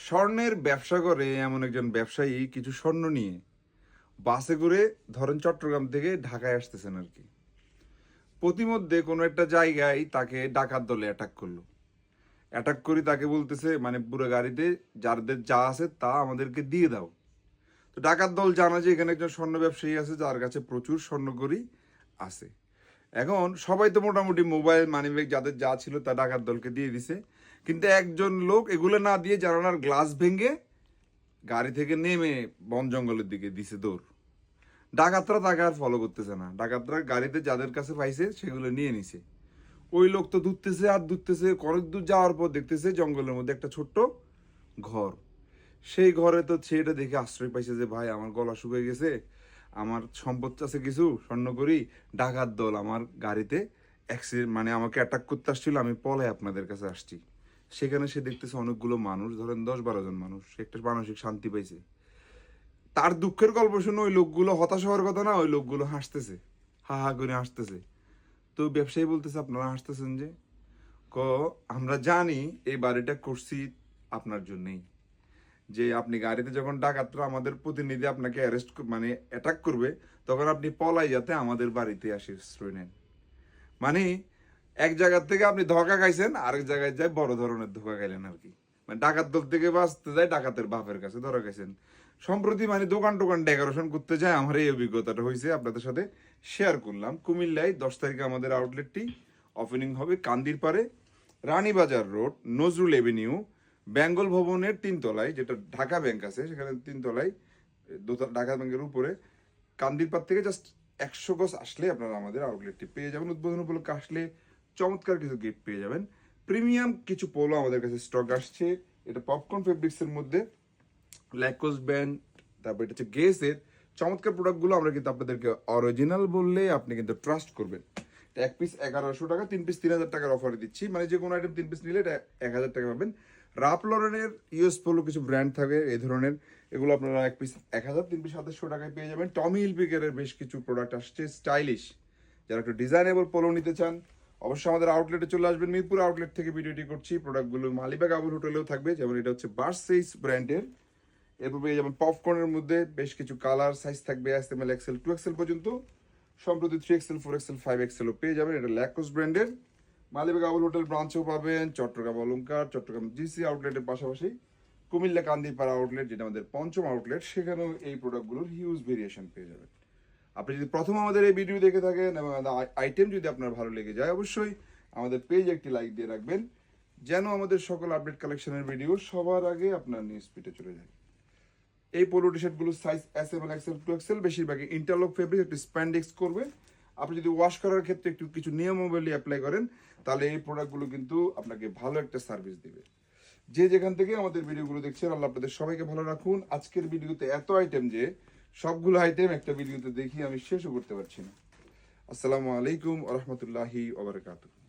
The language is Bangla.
স্বর্ণের ব্যবসা করে এমন একজন ব্যবসায়ী কিছু স্বর্ণ নিয়ে বাসে করে ধরেন চট্টগ্রাম থেকে ঢাকায় আসতেছেন আর কি। প্রতিমধ্যে কোনো একটা জায়গায় তাকে ডাকাত দলে অ্যাটাক করলো। অ্যাটাক করে তাকে বলতেছে মানে পুরো গাড়িতে যাদের যা আছে তা আমাদেরকে দিয়ে দাও। তো ডাকাত দল জানা যে এখানে একজন স্বর্ণ ব্যবসায়ী আছে যার কাছে প্রচুর স্বর্ণকড়ি আছে। এখন সবাই তো মোটামুটি মোবাইল মানিব্যাগ যাদের যা ছিল তা ডাকাত দলকে দিয়ে দিছে, কিন্তু একজন লোক এগুলো না দিয়ে জানালার গ্লাস ভেঙে গাড়ি থেকে নেমে বন জঙ্গলের দিকে দিছে দৌড়। ডাকাতরা তাকে আর ফলো করতেছে না, ডাকাতরা গাড়িতে যাদের কাছে পাইছে সেগুলো নিয়ে নিছে। ওই লোক তো ধুততেছে আর ধুততেছে, অনেক দূর যাওয়ার পর দেখতেছে জঙ্গলের মধ্যে একটা ছোট্ট ঘর। সেই ঘরে তো ছেলেটা দেখে আশ্রয় পাইছে যে ভাই আমার গলা শুকিয়ে গেছে, আমার সম্পদ আছে কিছু স্বর্ণ করি, ডাকাত দল আমার গাড়িতে অ্যাক্সিডেন্ট মানে আমাকে অ্যাটাক করতে আসছিল, আমি পলায় আপনাদের কাছে আসছি। সেখানে সে দেখতেছে অনেকগুলো মানুষ, ধরেন 10-12 জন মানুষ, সে একটা মানসিক শান্তি পাইছে। তার দুঃখের গল্প শুনে ওই লোকগুলো হতাশ হওয়ার কথা না, ওই লোকগুলো হাসতেছে, হা হা করে হাসতেছে। তো ব্যবসায়ী বলতেছে আপনারা হাসতেছেন যে? ক আমরা জানি এই বাড়িটা করছি আপনার জন্যই, যে আপনি গাড়িতে যখন ডাকাতরা আমাদের প্রতিনিধি আপনাকে অ্যারেস্ট মানে অ্যাটাক করবে তখন আপনি পলাই যাতে আমাদের বাড়িতে আসে আশ্রয় নেন। মানে এক জায়গা থেকে আপনি ধোকা খাইছেন, আরেক জায়গায় যায় বড় ধরনের ধোকা খাইলেন আর কি। মানে ডাকাত দল থেকে বাঁচতে যায় ডাকাতের বাপের কাছে ধরা খাইছেন। সম্প্রতি মানে দোকান টোকান ডেকোরেশন করতে যায় আমার এই অভিজ্ঞতাটা হয়েছে, আপনাদের সাথে শেয়ার করলাম। কুমিল্লায় 10 তারিখে আমাদের আউটলেটটি ওপেনিং হবে কান্দির পারে, রানীবাজার রোড, নজরুল এভিনিউ, বেঙ্গল ভবনের 3 তলায়, যেটা ঢাকা ব্যাংক আছে সেখানে 3 তলায়, ঢাকা ব্যাংকের উপরে। কান্দিরপাড় থেকে জাস্ট 100 গজ আসলে আপনারা আমাদের আউটলেটটি পেয়ে যাবেন। উদ্বোধন উপলক্ষে আসলে চমৎকার কিছু গিফট পেয়ে যাবেন। প্রিমিয়াম কিছু পোলো আমাদের কাছে স্টক আসছে, এটা পপকর্ন ফেব্রিক্সের মধ্যে, ল্যাকোস ব্র্যান্ড, তারপর এটা হচ্ছে গেসের চমৎকার প্রোডাক্টগুলো আমরা কিন্তু আপনাদেরকে অরিজিনাল বললে আপনি কিন্তু ট্রাস্ট করবেন। এক পিস 1100 টাকা, 3 পিস 3000 টাকার অফারে দিচ্ছি, মানে যে কোনো আইটেম 3 পিস নিলে এটা 1000 টাকা পাবেন। রাপ লরেনের ইউএস পোলো কিছু ব্র্যান্ড থাকে এই ধরনের, এগুলো আপনারা 1 পিস 1000, 3 পিস 2700 টাকায় পেয়ে যাবেন। টমি হিলফিগারের বেশ কিছু প্রোডাক্ট আসছে স্টাইলিশ, যারা একটু ডিজাইনেবল পোলো নিতে চান অবশ্যই আমাদের আউটলেটে চলে আসবেন। মিরপুর আউটলেট থেকে ভিডিওটি করছি। প্রোডাক্টগুলো মালিবাগ আবুল হোটেলেও থাকবে, যেমন এটা হচ্ছে বার্সেইস ব্র্যান্ডের। এরপর পেয়ে যাবেন পপকর্নের মধ্যে বেশ কিছু কালার সাইজ থাকবে, এসএমএল, এক্সেল, 2XL পর্যন্ত। সম্প্রতি 3XL, 4XL, 5XLও পেয়ে যাবেন। এটা ল্যাকোস ব্র্যান্ডের। মালিবাগ আবুল হোটেল ব্রাঞ্চেও পাবেন, চট্টগ্রাম অলংকার, চট্টগ্রাম জিসি আউটলেটের পাশাপাশি কুমিল্লা কান্দিপাড়া আউটলেট, যেটা আমাদের পঞ্চম আউটলেট, সেখানেও এই প্রোডাক্টগুলোর হিউজ ভেরিয়েশন পেয়ে যাবেন। আপনি যদি প্রথম আমাদের এই ভিডিও দেখে থাকেন এবং আইটেম যদি আপনার ভালো লেগে যায় অবশ্যই আমাদের পেজে একটি লাইক দিয়ে রাখবেন, যেন আমাদের সকল আপডেট কালেকশনের ভিডিও সবার আগে আপনার নিউজ ফিডে চলে যায়। এই পোলো টি শার্টগুলোর সাইজ এসএমএল, এক্সেল, 2XL, বেশিরভাগই ইন্টারলক ফেব্রিক, একটু স্প্যান্ডেক্স করবে। আপনি যদি ওয়াশ করার ক্ষেত্রে একটু কিছু নিয়মাবলী অ্যাপ্লাই করেন তাহলে এই প্রোডাক্টগুলো কিন্তু আপনাকে ভালো একটা সার্ভিস দিবে। যে যেখান থেকে আমাদের ভিডিওগুলো দেখছেন আল্লাহ আপনাদের সবাইকে ভালো রাখুন। আজকের ভিডিওতে এত আইটেম যে সবগুলো আইটেম একটা ভিডিওতে দেখি আমি শেষও করতে পারছি না। আসসালামু আলাইকুম ওয়া রাহমাতুল্লাহি ওয়া বারাকাতুহু।